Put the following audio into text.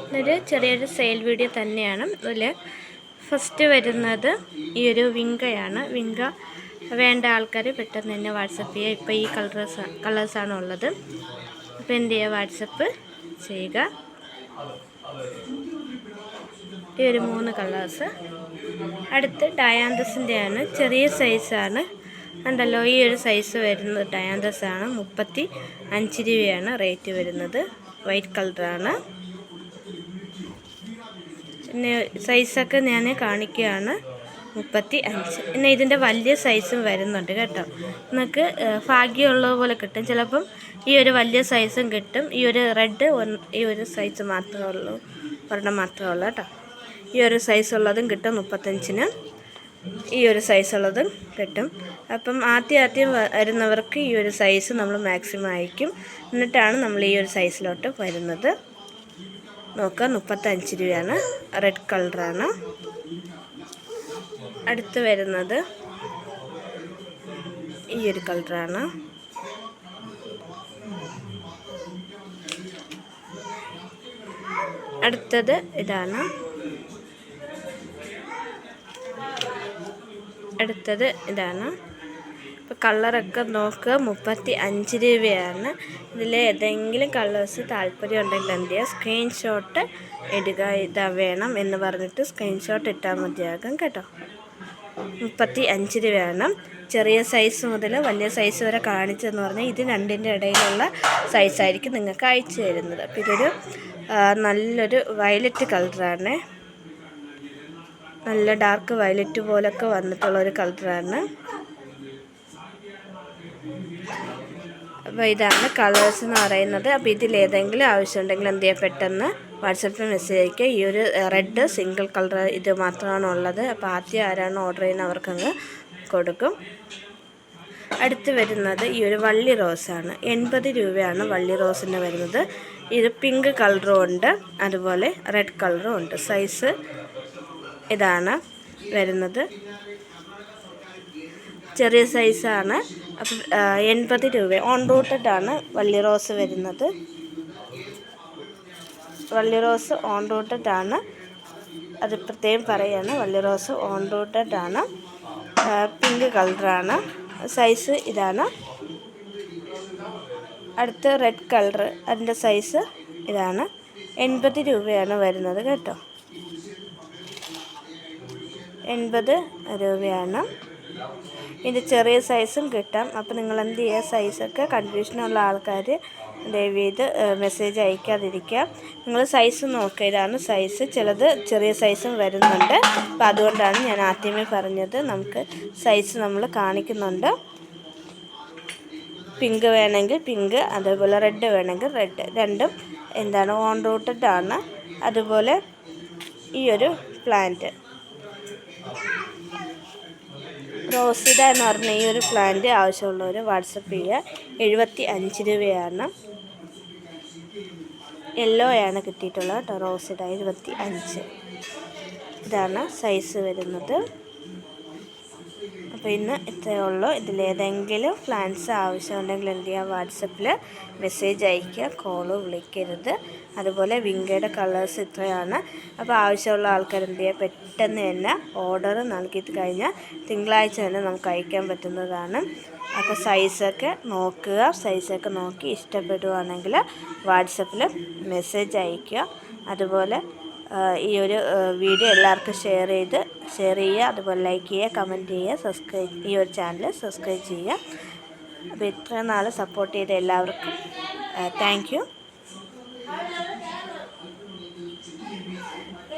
ഇതൊരു ചെറിയൊരു sale video തന്നെയാണ്. ഇതിൽ ഫസ്റ്റ് വരുന്നത് ഈ ഒരു വിങ്കയാണ്. വിങ്ക വേണ്ട ആൾക്കാർ പെട്ടെന്ന് തന്നെ വാട്സപ്പ് ചെയ്യുക. ഇപ്പോൾ ഈ കളേഴ്സാണ് ഉള്ളത്. അപ്പോൾ എന്ത് ചെയ്യുക, വാട്സപ്പ് ചെയ്യുക. ഈ ഒരു 3 കളേഴ്സ്. അടുത്ത് ഡയാന്തസിൻ്റെയാണ്, ചെറിയ സൈസാണ്. ഉണ്ടല്ലോ, ഈ ഒരു സൈസ് വരുന്നത് ഡയാന്തസാണ്. 35 രൂപയാണ് റേറ്റ് വരുന്നത്. വൈറ്റ് കളറാണ്. പിന്നെ സൈസൊക്കെ ഞാൻ കാണിക്കുകയാണ്. 35. പിന്നെ ഇതിൻ്റെ വലിയ സൈസും വരുന്നുണ്ട് കേട്ടോ. നിങ്ങൾക്ക് ഭാഗ്യമുള്ളത് പോലെ കിട്ടും. ചിലപ്പം ഈ ഒരു വലിയ സൈസും കിട്ടും. ഈ ഒരു റെഡ് ഈ ഒരു സൈസ് മാത്രമേ ഉള്ളൂ, ഒരെണ്ണം മാത്രമേ ഉള്ളൂ കേട്ടോ. ഈ ഒരു സൈസുള്ളതും കിട്ടും 35-ന്. ഈ ഒരു സൈസുള്ളതും കിട്ടും. അപ്പം ആദ്യം വരുന്നവർക്ക് ഈ ഒരു സൈസ് നമ്മൾ മാക്സിമം അയക്കും. എന്നിട്ടാണ് നമ്മൾ ഈ ഒരു സൈസിലോട്ട് വരുന്നത്. നോക്കുക, 35 രൂപയാണ്. റെഡ് കളറാണ്. അടുത്ത് വരുന്നത് ഈ ഒരു കളറാണ്. അടുത്തത് ഇതാണ്. അടുത്തത് ഇതാണ്. ഇപ്പോൾ കളറൊക്കെ നോക്കുക, 35 രൂപയാണ്. ഇതിൽ ഏതെങ്കിലും കളേഴ്സ് താല്പര്യം ഉണ്ടെങ്കിൽ എന്ത് ചെയ്യുക, സ്ക്രീൻഷോട്ട് ഇടുക. ഇതാ വേണം എന്ന് പറഞ്ഞിട്ട് സ്ക്രീൻഷോട്ട് ഇട്ടാൽ മതിയാകും കേട്ടോ. 35 രൂപയാണ്. ചെറിയ സൈസ് മുതൽ വലിയ സൈസ് വരെ കാണിച്ചെന്ന് പറഞ്ഞാൽ ഇത് രണ്ടിൻ്റെ ഇടയിലുള്ള സൈസായിരിക്കും നിങ്ങൾക്ക് അയച്ചു തരുന്നത്. അപ്പോൾ ഇതൊരു നല്ലൊരു വയലറ്റ് കളറാണ്. നല്ല ഡാർക്ക് വയലറ്റ് പോലൊക്കെ വന്നിട്ടുള്ളൊരു കളറാണ്. അപ്പോൾ ഇതാണ് കളേഴ്സ് എന്ന് പറയുന്നത്. അപ്പോൾ ഇതിലേതെങ്കിലും ആവശ്യമുണ്ടെങ്കിൽ എന്ത് ചെയ്യുക, പെട്ടെന്ന് വാട്സപ്പിൽ മെസ്സേജ് അയക്കുക. ഈ ഒരു റെഡ് സിംഗിൾ കളർ ഇത് മാത്രമാണ് ഉള്ളത്. അപ്പോൾ ആദ്യം ആരാണ് ഓർഡർ ചെയ്യുന്നത് അവർക്കങ്ങ് കൊടുക്കും. അടുത്ത് വരുന്നത് ഈ ഒരു വള്ളി റോസാണ്. 80 രൂപയാണ് വള്ളി റോസിന് വരുന്നത്. ഇത് പിങ്ക് കളറും ഉണ്ട്, അതുപോലെ റെഡ് കളറും ഉണ്ട്. സൈസ് ഇതാണ് വരുന്നത്, ചെറിയ സൈസാണ്. അപ്പം 80 രൂപ. ഓൺ റൂട്ടഡ് ആണ് വള്ളി റോസ് വരുന്നത്. വള്ളി റോസ് ഓൺ റൂട്ടഡ് ആണ്, അത് പ്രത്യേകം പറയുകയാണ്. വള്ളി റോസ് ഓൺ റൂട്ടഡ് ആണ്. പിങ്ക് കളറാണ്. സൈസ് ഇതാണ്. അടുത്ത് റെഡ് കളർ, അതിൻ്റെ സൈസ് ഇതാണ്. 80 രൂപയാണ് വരുന്നത് കേട്ടോ. 80 രൂപയാണ്. ഇത് ചെറിയ സൈസും കിട്ടാം. അപ്പോൾ നിങ്ങൾ എന്ത് ചെയ്യുക, സൈസൊക്കെ കൺഫ്യൂഷനുള്ള ആൾക്കാർ ദയവ് ചെയ്ത് മെസ്സേജ് അയക്കാതിരിക്കുക. നിങ്ങൾ സൈസ് നോക്കുക. ഇതാണ് സൈസ്. ചിലത് ചെറിയ സൈസും വരുന്നുണ്ട്. അപ്പോൾ അതുകൊണ്ടാണ് ഞാൻ ആദ്യമേ പറഞ്ഞത്, നമുക്ക് സൈസ് നമ്മൾ കാണിക്കുന്നുണ്ട്. പിങ്ക് വേണമെങ്കിൽ പിങ്ക്, അതേപോലെ റെഡ് വേണമെങ്കിൽ റെഡ്, രണ്ടും എന്താണ് ഓൺ റൂട്ടഡ് ആണ്. അതുപോലെ ഈ ഒരു പ്ലാന്റ് റോസിഡ എന്ന് പറഞ്ഞ ഈ ഒരു പ്ലാന്റ് ആവശ്യമുള്ളവർ വാട്സപ്പ് ചെയ്യുക. 75 രൂപയാണ്. യെല്ലോ ആണ് കിട്ടിയിട്ടുള്ളത് കേട്ടോ. റോസിഡ 75. ഇതാണ് സൈസ് വരുന്നത്. അപ്പോൾ ഇന്ന് ഇത്രയേ ഉള്ളൂ. ഇതിലേതെങ്കിലും പ്ലാൻസ് ആവശ്യമുണ്ടെങ്കിൽ എന്ത് ചെയ്യുക, വാട്സപ്പിൽ മെസ്സേജ് അയയ്ക്കുക. കോള് വിളിക്കരുത്. അതുപോലെ വിങ്കയുടെ കളേഴ്സ് ഇത്രയാണ്. അപ്പോൾ ആവശ്യമുള്ള ആൾക്കാർ എന്ത് ചെയ്യുക, പെട്ടെന്ന് തന്നെ ഓർഡർ നൽകിയിട്ട് കഴിഞ്ഞാൽ തിങ്കളാഴ്ച തന്നെ നമുക്ക് അയക്കാൻ പറ്റുന്നതാണ്. അപ്പോൾ സൈസൊക്കെ നോക്കുക. സൈസൊക്കെ നോക്കി ഇഷ്ടപ്പെടുകയാണെങ്കിൽ വാട്സപ്പിൽ മെസ്സേജ് അയയ്ക്കുക. അതുപോലെ ഈ ഒരു വീഡിയോ എല്ലാവർക്കും ഷെയർ ചെയ്യുക. അതുപോലെ ലൈക്ക് ചെയ്യുക, കമൻറ്റ് ചെയ്യുക, ഈ ഒരു ചാനൽ സബ്സ്ക്രൈബ് ചെയ്യുക. അപ്പോൾ ഇത്രയും നാൾ സപ്പോർട്ട് ചെയ്ത എല്ലാവർക്കും താങ്ക് യു.